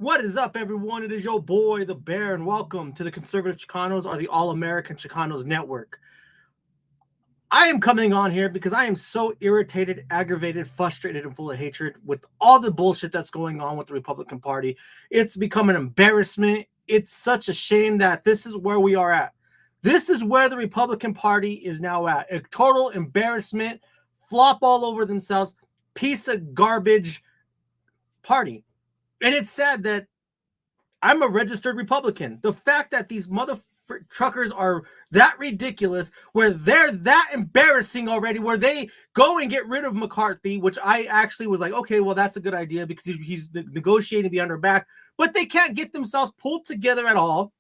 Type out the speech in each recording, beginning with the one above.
What is up, everyone? It is your boy, the Bear, and welcome to the Conservative Chicanos, or the All-American Chicanos Network. I am coming on here because I am so irritated, aggravated, frustrated, and full of hatred with all the bullshit that's going on with the Republican Party. It's become an embarrassment. It's such a shame that this is where we are at. This is where the Republican Party is now at. A total embarrassment, flop all over themselves, piece of garbage party. And it's sad that I'm a registered Republican. The fact that these truckers are that ridiculous, where they're that embarrassing already, where they go and get rid of McCarthy, which I actually was like, okay, well, that's a good idea because he's negotiating behind our back, but they can't get themselves pulled together at all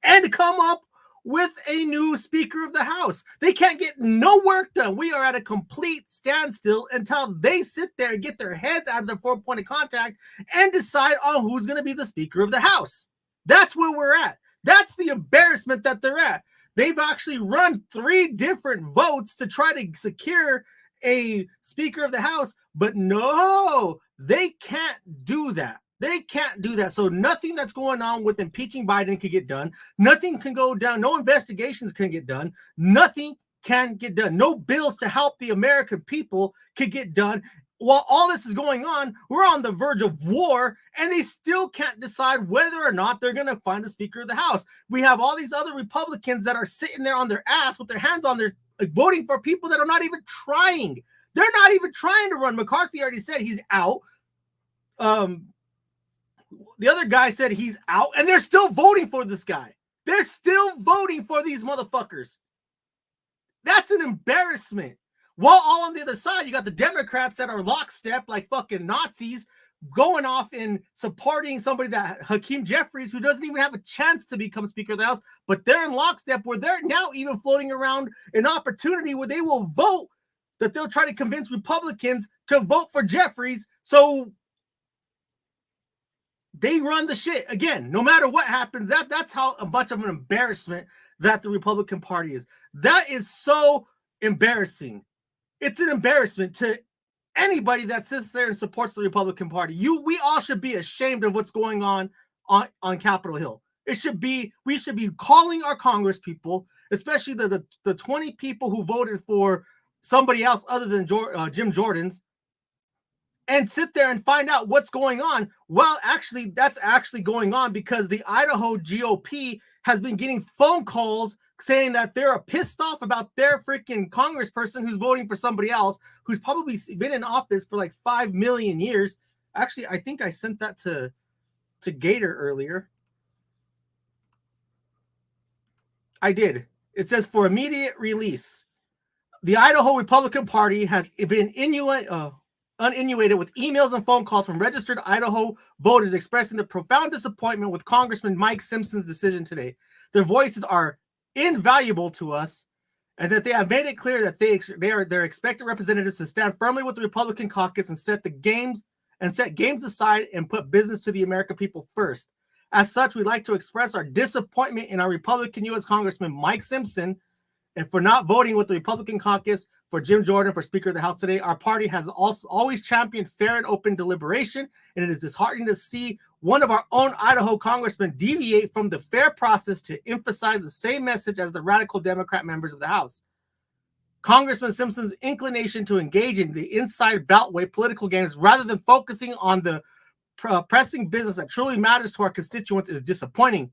and come up with a new Speaker of the House. They can't get no work done. We are at a complete standstill until they sit there and get their heads out of the 4 point of contact and decide on who's going to be the Speaker of the House. That's where we're at. That's the embarrassment that they're at. They've actually run 3 different votes to try to secure a Speaker of the House, but no, they can't do that. They can't do that. So nothing that's going on with impeaching Biden can get done. Nothing can go down. No investigations can get done. Nothing can get done. No bills to help the American people can get done. While all this is going on, we're on the verge of war, and they still can't decide whether or not they're going to find a Speaker of the House. We have all these other Republicans that are sitting there on their ass with their hands on their voting for people that are not even trying. They're not even trying to run. McCarthy already said he's out. The other guy said he's out, and they're still voting for this guy. They're still voting for these motherfuckers. That's an embarrassment. While all on the other side, you got the Democrats that are lockstep like fucking Nazis going off and supporting somebody that Hakeem Jeffries, who doesn't even have a chance to become Speaker of the House, but they're in lockstep where they're now even floating around an opportunity where they will vote, that they'll try to convince Republicans to vote for Jeffries. So they run the shit again, no matter what happens. That's how much of an embarrassment that the Republican Party is. That is so embarrassing. It's an embarrassment to anybody that sits there and supports the Republican Party. We all should be ashamed of what's going on Capitol Hill. We should be calling our Congress people, especially the 20 people who voted for somebody else other than Jim Jordan's, and sit there and find out what's going on. Well, actually, that's actually going on because the Idaho GOP has been getting phone calls saying that they're pissed off about their freaking congressperson who's voting for somebody else who's probably been in office for like 5 million years. Actually, I think I sent that to Gator earlier. I did. It says for immediate release. The Idaho Republican Party has been inundated with emails and phone calls from registered Idaho voters expressing their profound disappointment with Congressman Mike Simpson's decision today. Their voices are invaluable to us, and that they have made it clear that they are their expected representatives to stand firmly with the Republican caucus and set games aside and put business to the American people first. As such, we'd like to express our disappointment in our Republican U.S. Congressman Mike Simpson and for not voting with the Republican caucus for Jim Jordan for Speaker of the House today. Our party has also always championed fair and open deliberation, and it is disheartening to see one of our own Idaho congressmen deviate from the fair process to emphasize the same message as the radical Democrat members of the House. Congressman Simpson's inclination to engage in the inside beltway political games rather than focusing on the pressing business that truly matters to our constituents is disappointing.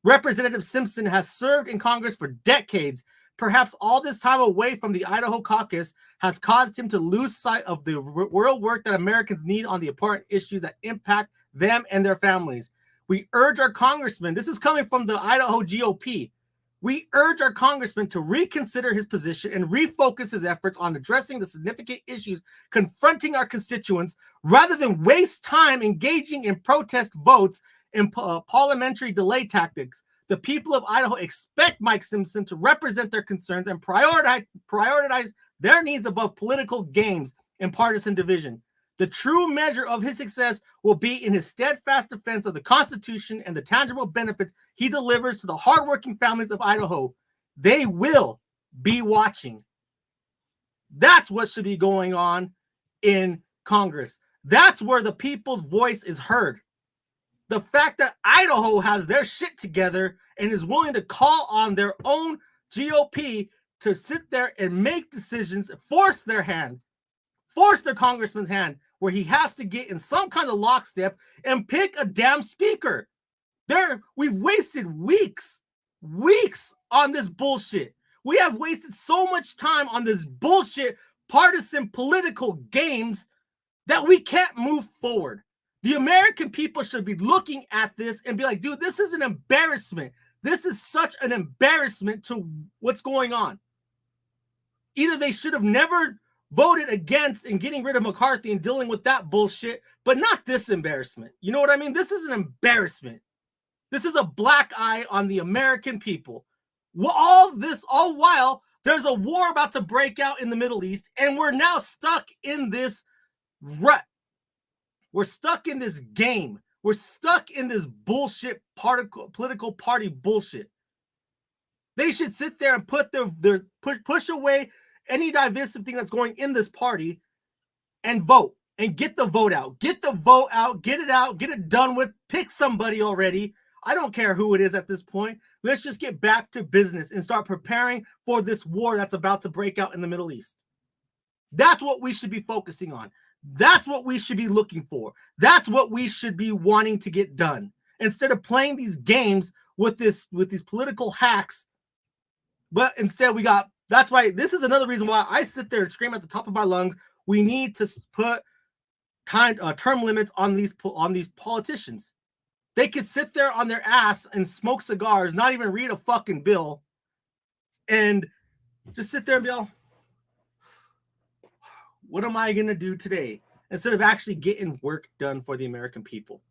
Representative Simpson has served in Congress for decades. Perhaps all this time away from the Idaho caucus has caused him to lose sight of the real work that Americans need on the important issues that impact them and their families. We urge our congressman, this is coming from the Idaho GOP, we urge our congressman to reconsider his position and refocus his efforts on addressing the significant issues confronting our constituents rather than waste time engaging in protest votes and parliamentary delay tactics. The people of Idaho expect Mike Simpson to represent their concerns and prioritize their needs above political games and partisan division. The true measure of his success will be in his steadfast defense of the Constitution and the tangible benefits he delivers to the hardworking families of Idaho. They will be watching. That's what should be going on in Congress. That's where the people's voice is heard. The fact that Idaho has their shit together and is willing to call on their own GOP to sit there and make decisions, force their hand, force their congressman's hand, where he has to get in some kind of lockstep and pick a damn speaker. We've wasted weeks on this bullshit. We have wasted so much time on this bullshit partisan political games that we can't move forward. The American people should be looking at this and be like, dude, this is an embarrassment. This is such an embarrassment to what's going on. Either they should have never voted against and getting rid of McCarthy and dealing with that bullshit, but not this embarrassment. You know what I mean? This is an embarrassment. This is a black eye on the American people. All while there's a war about to break out in the Middle East, and we're now stuck in this rut. We're stuck in this game. We're stuck in this bullshit political party bullshit. They should sit there and push away any divisive thing that's going in this party and vote and get the vote out. Get the vote out, get it out, get it done with. Pick somebody already. I don't care who it is at this point. Let's just get back to business and start preparing for this war that's about to break out in the Middle East. That's what we should be focusing on. That's what we should be looking for. That's what we should be wanting to get done. Instead of playing these games with these political hacks. But instead that's why this is another reason why I sit there and scream at the top of my lungs. We need to put term limits on these politicians. They could sit there on their ass and smoke cigars, not even read a fucking bill, and just sit there and be all, what am I going to do today? Instead of actually getting work done for the American people.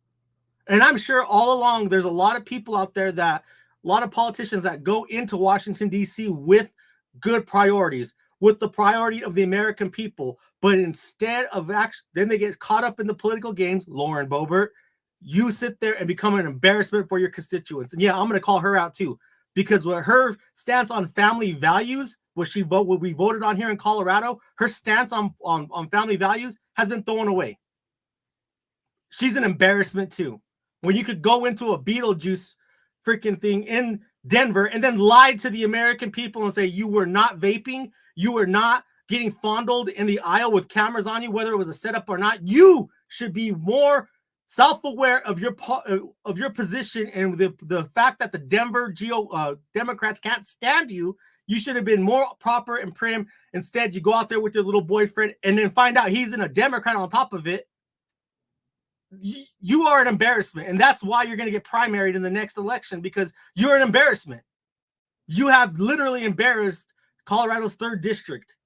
And I'm sure all along there's a lot of people out there a lot of politicians that go into Washington, D.C. with good priorities, with the priority of the American people. But instead of then they get caught up in the political games. Lauren Boebert, you sit there and become an embarrassment for your constituents. And yeah, I'm going to call her out too, because what her stance on family values, what we voted on here in Colorado, her stance on family values has been thrown away. She's an embarrassment too. When you could go into a Beetlejuice freaking thing in Denver and then lie to the American people and say you were not vaping, you were not getting fondled in the aisle with cameras on you, whether it was a setup or not. You should be more self-aware of your position and the fact that the Denver Democrats can't stand you. You should have been more proper and prim. Instead, you go out there with your little boyfriend and then find out he's a Democrat on top of it. You are an embarrassment, and that's why you're going to get primaried in the next election, because you're an embarrassment. You have literally embarrassed Colorado's 3rd district,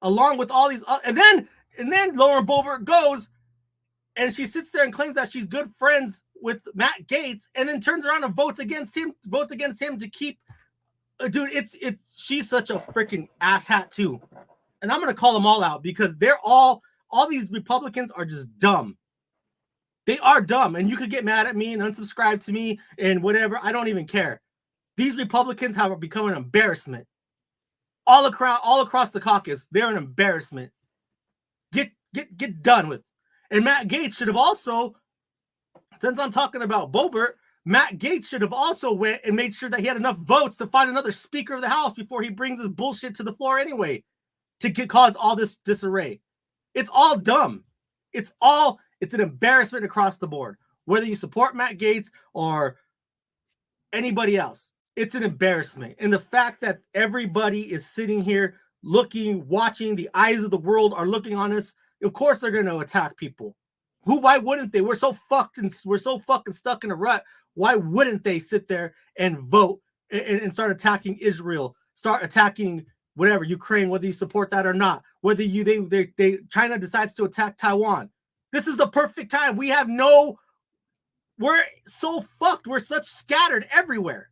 along with all these. And then Lauren Boebert goes and she sits there and claims that she's good friends with Matt Gaetz, and then turns around and votes against him to keep. Dude, she's such a freaking asshat too, and I'm going to call them all out because they're all these Republicans are just dumb. They are dumb, and you could get mad at me and unsubscribe to me and whatever. I don't even care. These Republicans have become an embarrassment. All across the caucus, they're an embarrassment. Get done with. And Matt Gaetz should have also, since I'm talking about Boebert, Matt Gaetz should have also went and made sure that he had enough votes to find another Speaker of the House before he brings his bullshit to the floor anyway, to cause all this disarray. It's all dumb. It's an embarrassment across the board. Whether you support Matt Gaetz or anybody else, it's an embarrassment. And the fact that everybody is sitting here watching, the eyes of the world are looking on us, of course they're going to attack people. Why wouldn't they? We're so fucking stuck in a rut. Why wouldn't they sit there and vote and start attacking Israel, start attacking whatever, Ukraine, whether you support that or not, whether China decides to attack Taiwan. This is the perfect time. We're so fucked. We're such scattered everywhere.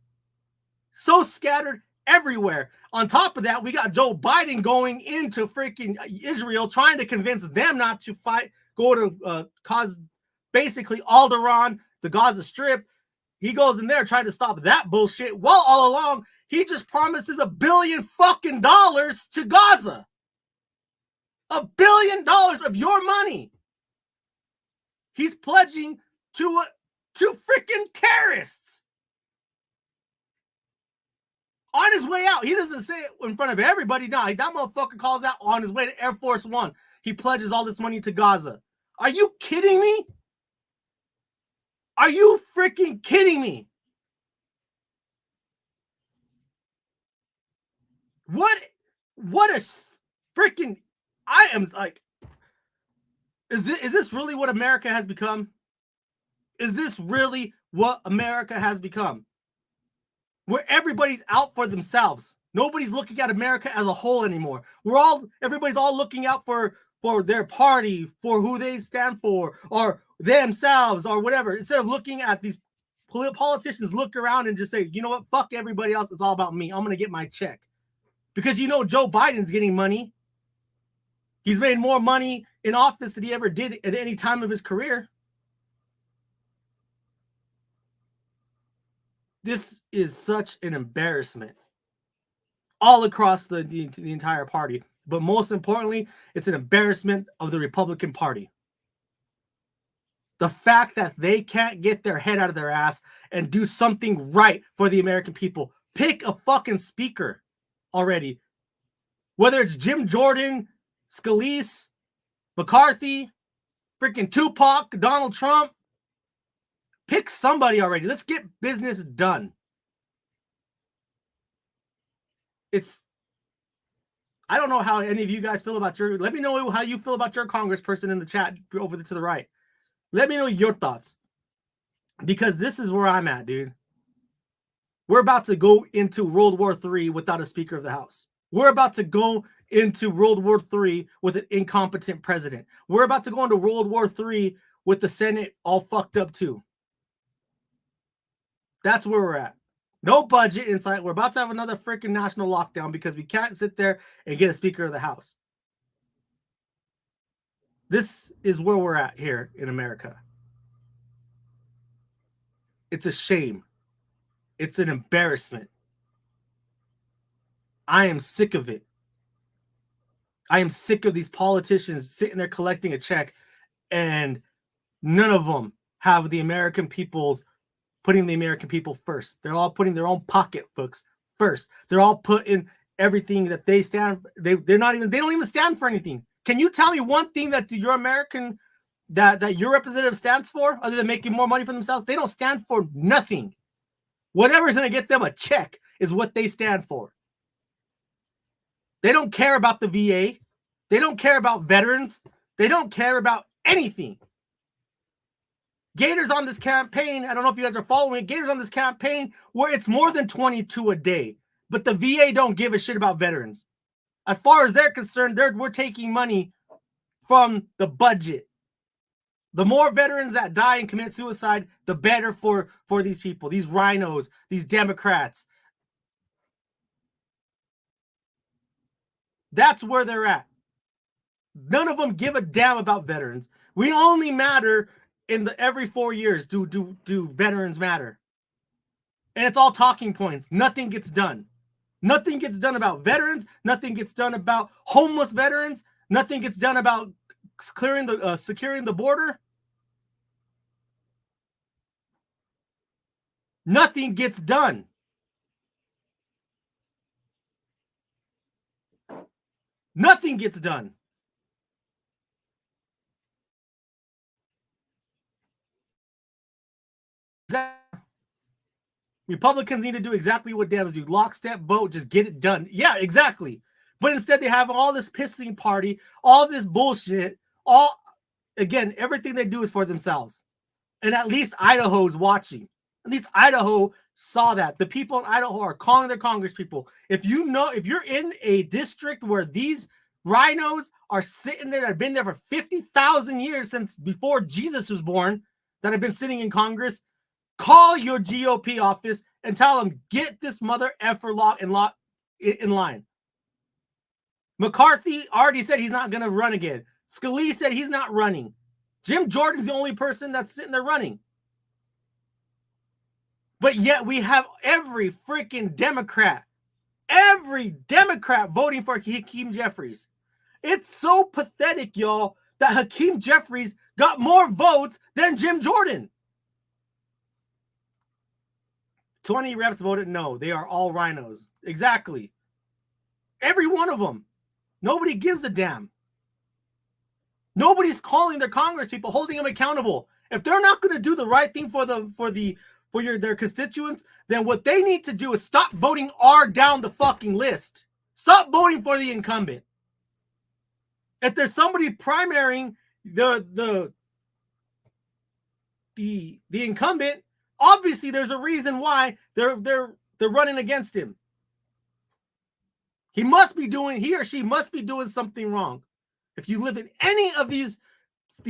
So scattered everywhere. On top of that, we got Joe Biden going into freaking Israel, trying to convince them not to go to cause basically Alderaan, the Gaza Strip. He goes in there trying to stop that bullshit. While all along, he just promises $1 billion fucking dollars to Gaza. $1 billion of your money. He's pledging to to freaking terrorists. On his way out, he doesn't say it in front of everybody. No, that motherfucker calls out on his way to Air Force One. He pledges all this money to Gaza. Are you kidding me? Are you freaking kidding me? What a freaking... I am like... Is this really what America has become? Is this really what America has become? Where everybody's out for themselves. Nobody's looking at America as a whole anymore. Everybody's all looking out for their party, for who they stand for, or themselves, or whatever. Instead of looking at these politicians, look around and just say, you know what, fuck everybody else. It's all about me. I'm going to get my check. Because Joe Biden's getting money. He's made more money in office than he ever did at any time of his career. This is such an embarrassment all across the entire party. But most importantly, it's an embarrassment of the Republican Party. The fact that they can't get their head out of their ass and do something right for the American people. Pick a fucking speaker already. Whether it's Jim Jordan, Scalise, McCarthy, freaking Tupac, Donald Trump. Pick somebody already. Let's get business done. I don't know how any of you guys feel about let me know how you feel about your congressperson in the chat over to the right. Let me know your thoughts. Because this is where I'm at, dude. We're about to go into World War III without a Speaker of the House. We're about to go into World War III with an incompetent president. We're about to go into World War III with the Senate all fucked up too. That's where we're at. No budget inside. We're about to have another freaking national lockdown because we can't sit there and get a Speaker of the House. This is where we're at here in America. It's a shame. It's an embarrassment. I am sick of it. I am sick of these politicians sitting there collecting a check and none of them have the American people's putting the American people first. They're all putting their own pocketbooks first. They're all putting everything that they stand. They don't even stand for anything. Can you tell me one thing that your American, that your representative stands for other than making more money for themselves? They don't stand for nothing. Whatever's going to get them a check is what they stand for. They don't care about the VA. They don't care about veterans. They don't care about anything. Gators on this campaign, I don't know if you guys are following, Gators on this campaign where it's more than 22 a day. But the VA don't give a shit about veterans. As far as they're concerned, we're taking money from the budget. The more veterans that die and commit suicide, the better for these people, these rhinos, these Democrats. That's where they're at. None of them give a damn about veterans. We only matter every 4 years. Do veterans matter? And it's all talking points. Nothing gets done. Nothing gets done about veterans. Nothing gets done about homeless veterans. Nothing gets done about securing the border. Nothing gets done. Nothing gets done. Republicans need to do exactly what Dems do. Lockstep vote, just get it done. Yeah, exactly. But instead they have all this pissing party, all this bullshit, everything they do is for themselves. And at least Idaho's watching. At least Idaho saw that. The people in Idaho are calling their Congress people. If you're in a district where these rhinos are sitting there that have been there for 50,000 years since before Jesus was born, that have been sitting in Congress, call your GOP office and tell them, get this mother effer in line. McCarthy already said he's not going to run again. Scalise said he's not running. Jim Jordan's the only person that's sitting there running. But yet we have every freaking Democrat voting for Hakeem Jeffries. It's so pathetic, y'all, that Hakeem Jeffries got more votes than Jim Jordan. 20 reps voted no. They are all rhinos. Exactly. Every one of them. Nobody gives a damn. Nobody's calling their Congress people, holding them accountable. If they're not going to do the right thing for their constituents, then what they need to do is stop voting R down the fucking list. Stop voting for the incumbent. If there's somebody primarying the incumbent, obviously there's a reason why they're running against him. He or she must be doing something wrong. If you live in any of these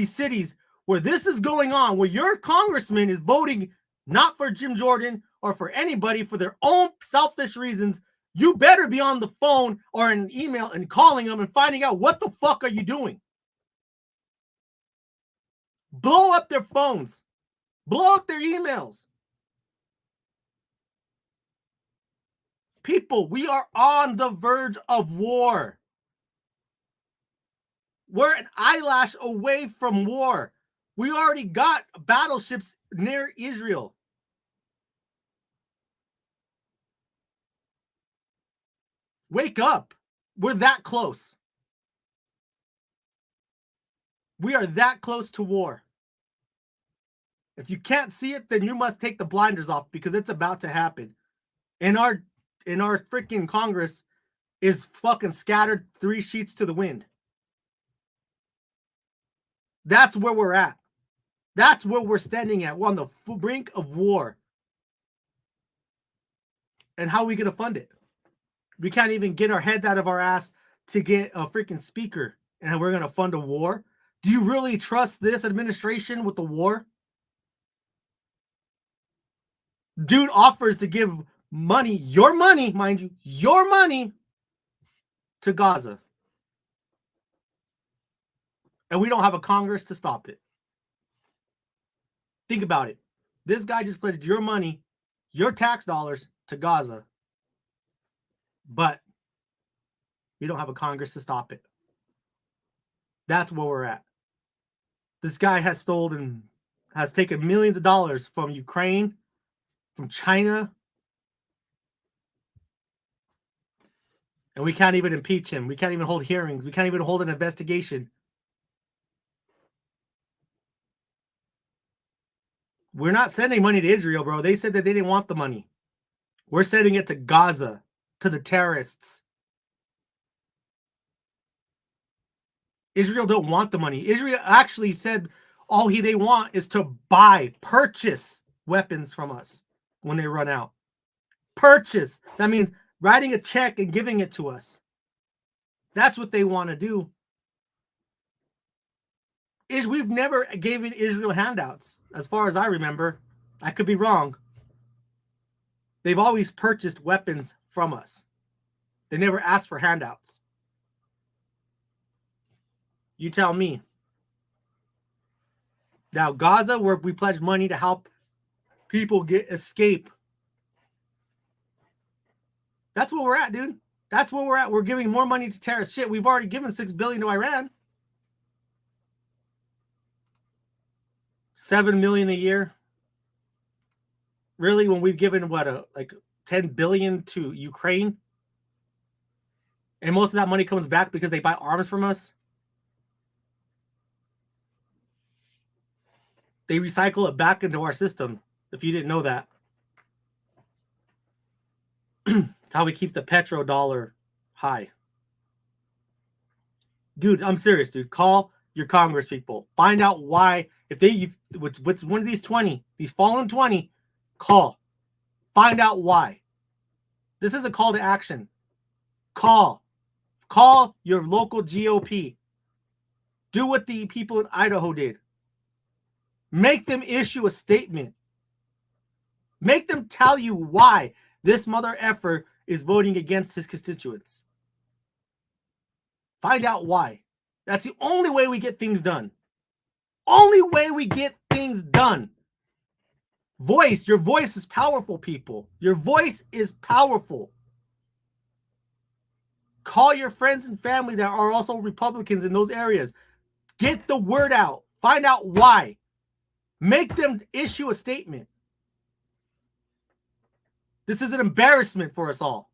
cities where this is going on, where your congressman is voting not for Jim Jordan or for anybody for their own selfish reasons, you better be on the phone or an email and calling them and finding out what the fuck are you doing. Blow up their phones. Blow up their emails. People, we are on the verge of war. We're an eyelash away from war. We already got battleships near Israel. Wake up. We're that close. We are that close to war. If you can't see it, then you must take the blinders off because it's about to happen. And our freaking Congress is fucking scattered 3 sheets to the wind. That's where we're at. That's where we're standing at. We're on the brink of war. And how are we going to fund it? We can't even get our heads out of our ass to get a freaking speaker. And we're going to fund a war? Do you really trust this administration with the war? Dude offers to give money, your money, mind you, your money to Gaza. And we don't have a Congress to stop it. Think about it. This guy just pledged your money, your tax dollars to Gaza. But we don't have a Congress to stop it. That's where we're at. This guy has taken millions of dollars from Ukraine, from China. And we can't even impeach him. We can't even hold hearings. We can't even hold an investigation. We're not sending money to Israel, bro. They said that they didn't want the money. We're sending it to Gaza, to the terrorists. Israel don't want the money. Israel actually said all they want is to purchase weapons from us when they run out. Purchase. That means writing a check and giving it to us. That's what they want to do. We've never given Israel handouts, as far as I remember. I could be wrong. They've always purchased weapons from us. They never asked for handouts. You tell me. Now, Gaza, where we pledged money to help people escape. That's where we're at, dude. That's where we're at. We're giving more money to terrorists. Shit, we've already given $6 billion to Iran. $7 million a year. Really, when we've given like $10 billion to Ukraine, and most of that money comes back because they buy arms from us. They recycle it back into our system. If you didn't know that, it's how we keep the petrodollar high. Dude, I'm serious, dude. Call your Congress people. Find out why. What's one of these 20, these fallen 20, call. Find out why. This is a call to action. Call your local GOP. Do what the people in Idaho did. Make them issue a statement. Make them tell you why this mother effer is voting against his constituents. Find out why. That's the only way we get things done. Only way we get things done. Your voice is powerful, people. Your voice is powerful. Call your friends and family that are also Republicans in those areas. Get the word out. Find out why. Make them issue a statement. This is an embarrassment for us all.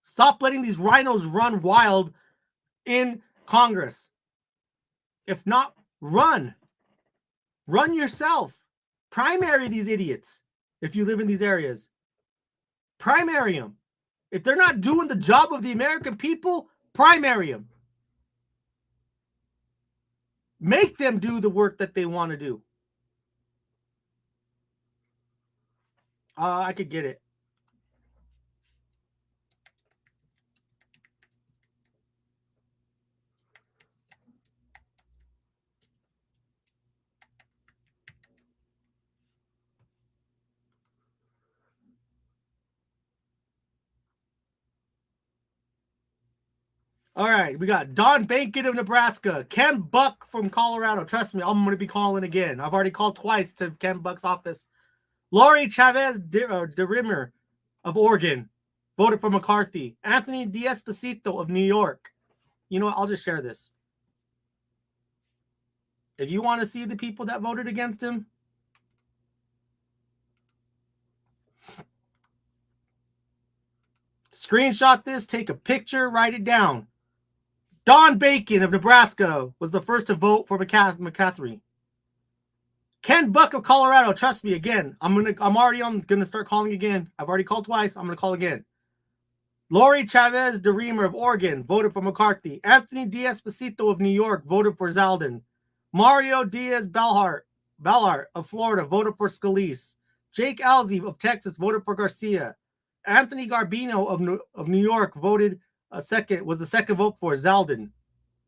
Stop letting these rhinos run wild in Congress. If not, run. Run yourself. Primary these idiots if you live in these areas. Primary them. If they're not doing the job of the American people, primary them. Make them do the work that they want to do. I could get it. All right, we got Don Bacon of Nebraska, Ken Buck from Colorado. Trust me, I'm going to be calling again. I've already called twice to Ken Buck's office. Lori Chavez DeRimmer of Oregon, voted for McCarthy. Anthony D'Esposito of New York. You know what? I'll just share this. If you want to see the people that voted against him, screenshot this, take a picture, write it down. Don Bacon of Nebraska was the first to vote for McCaffrey. Ken Buck of Colorado, trust me, again, I'm gonna start calling again. I've already called twice. I'm gonna call again. Lori Chavez DeRimmer of Oregon voted for McCarthy. Anthony D'Esposito of New York voted for Zeldin. Mario Diaz-Balart of Florida voted for Scalise. Jake Alzey of Texas voted for Garcia. Anthony Garbino of New York was the second vote for Zeldin.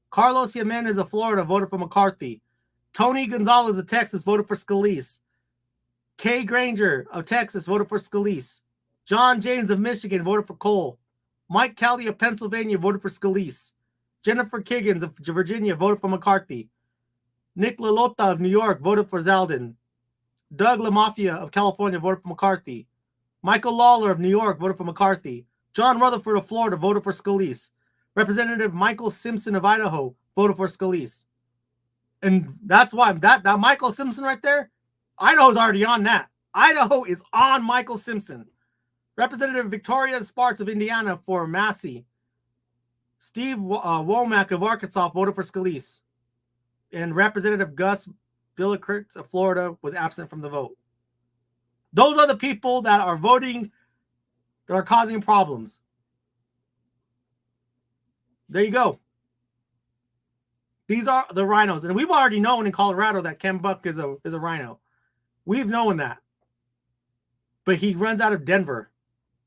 Carlos Jimenez of Florida voted for McCarthy. Tony Gonzalez of Texas voted for Scalise. Kay Granger of Texas voted for Scalise. John James of Michigan voted for Cole. Mike Kelly of Pennsylvania voted for Scalise. Jennifer Kiggins of Virginia voted for McCarthy. Nick LaLota of New York voted for Zeldin. Doug LaMafia of California voted for McCarthy. Michael Lawler of New York voted for McCarthy. John Rutherford of Florida voted for Scalise. Representative Michael Simpson of Idaho voted for Scalise. And that's why that Michael Simpson right there, Idaho's already on that. Idaho is on Michael Simpson. Representative Victoria Sparks of Indiana for Massey. Steve Womack of Arkansas voted for Scalise. And Representative Gus Billikrix of Florida was absent from the vote. Those are the people that are voting, that are causing problems. There you go. These are the rhinos. And we've already known in Colorado that Ken Buck is a rhino. We've known that. But he runs out of Denver.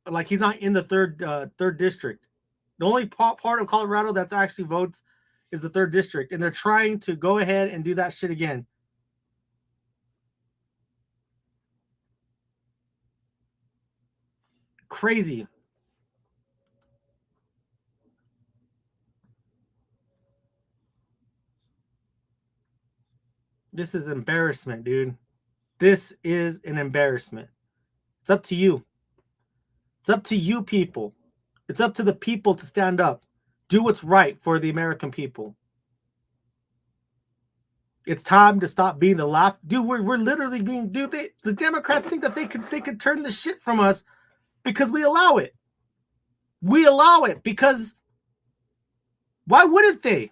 Like, he's not in the third district. The only part of Colorado that's actually votes is the 3rd district. And they're trying to go ahead and do that shit again. Crazy. This is embarrassment, dude. This is an embarrassment. It's up to you. It's up to you people. It's up to the people to stand up. Do what's right for the American people. It's time to stop being the laugh. Dude, we're literally being, the Democrats think that they could turn the shit from us because we allow it. We allow it because why wouldn't they?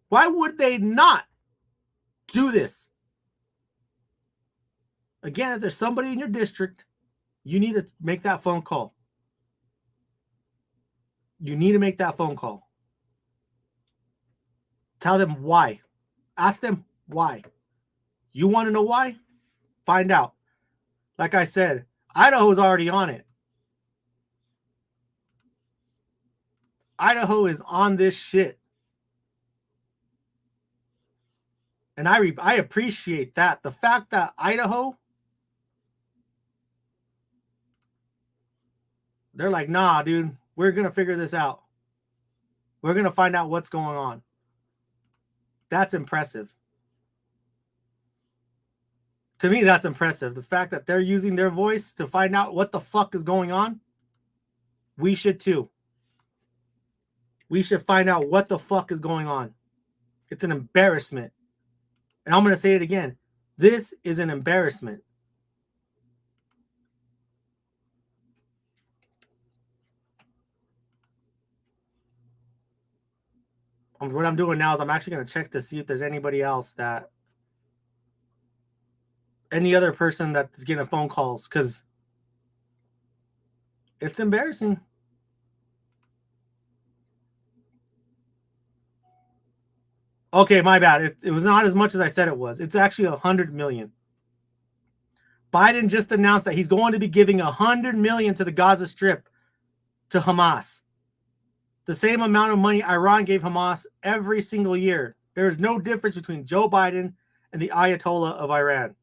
Why would they not do this? Again, if there's somebody in your district, you need to make that phone call. You need to make that phone call. Tell them why. Ask them why. You want to know why? Find out. Like I said, Idaho is already on it. Idaho is on this shit. And I appreciate that. The fact that Idaho, they're like, nah, dude, we're going to figure this out. We're going to find out what's going on. That's impressive. To me, that's impressive. The fact that they're using their voice to find out what the fuck is going on. We should too. We should find out what the fuck is going on. It's an embarrassment. And I'm going to say it again. This is an embarrassment. What I'm doing now is I'm actually going to check to see if there's anybody else that, any other person that's getting phone calls, because it's embarrassing. Okay, my bad. It was not as much as I said it was. It's actually 100 million. Biden just announced that he's going to be giving 100 million to the Gaza Strip, to Hamas. The same amount of money Iran gave Hamas every single year. There is no difference between Joe Biden and the Ayatollah of Iran.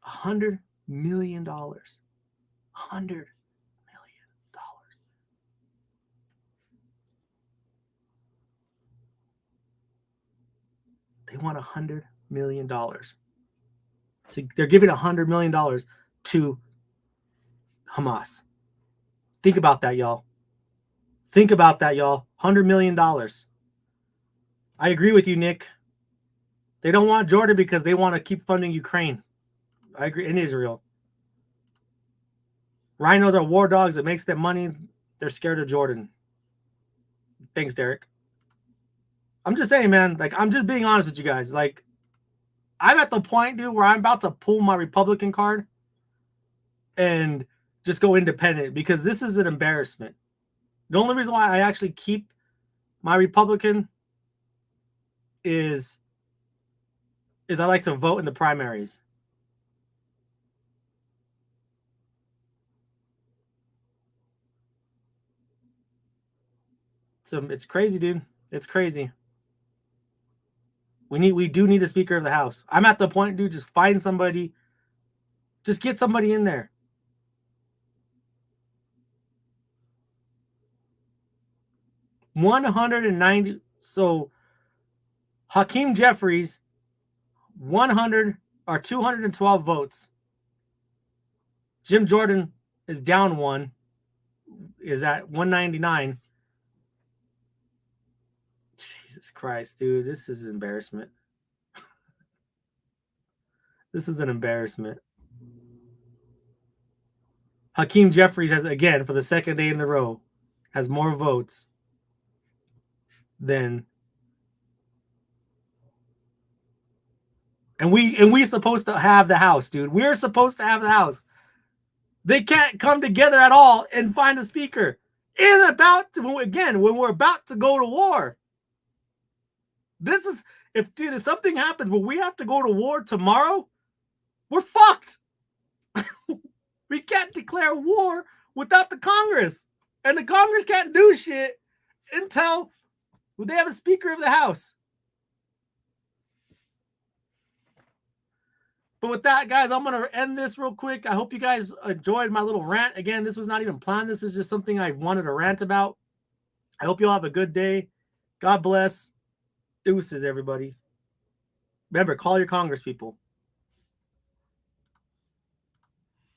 $100 million. $100 million. They want $100 million. They're giving $100 million to Hamas. Think about that, y'all. Think about that, y'all. $100 million. I agree with you, Nick. They don't want Jordan because they want to keep funding Ukraine. I agree. In Israel. Rhinos are war dogs. It makes them money. They're scared of Jordan. Thanks, Derek. I'm just saying, man. Like, I'm just being honest with you guys. Like, I'm at the point, dude, where I'm about to pull my Republican card and just go independent, because this is an embarrassment. The only reason why I actually keep my Republican is I like to vote in the primaries. So it's crazy, dude. It's crazy. We do need a Speaker of the House. I'm at the point, dude, just find somebody. Just get somebody in there. $190. So Hakeem Jeffries, 100 or 212 votes. Jim Jordan is down one, is at 199. Jesus Christ, dude. This is an embarrassment. This is an embarrassment. Hakeem Jeffries has, again, for the second day in a row, has more votes than. And we supposed to have the House, dude. We're supposed to have the House. They can't come together at all and find a speaker. And when we're about to go to war. This is, if something happens where we have to go to war tomorrow, we're fucked. We can't declare war without the Congress. And the Congress can't do shit until they have a Speaker of the House. But with that, guys, I'm going to end this real quick. I hope you guys enjoyed my little rant. Again, this was not even planned. This is just something I wanted to rant about. I hope you all have a good day. God bless. Deuces, everybody. Remember, call your Congress people.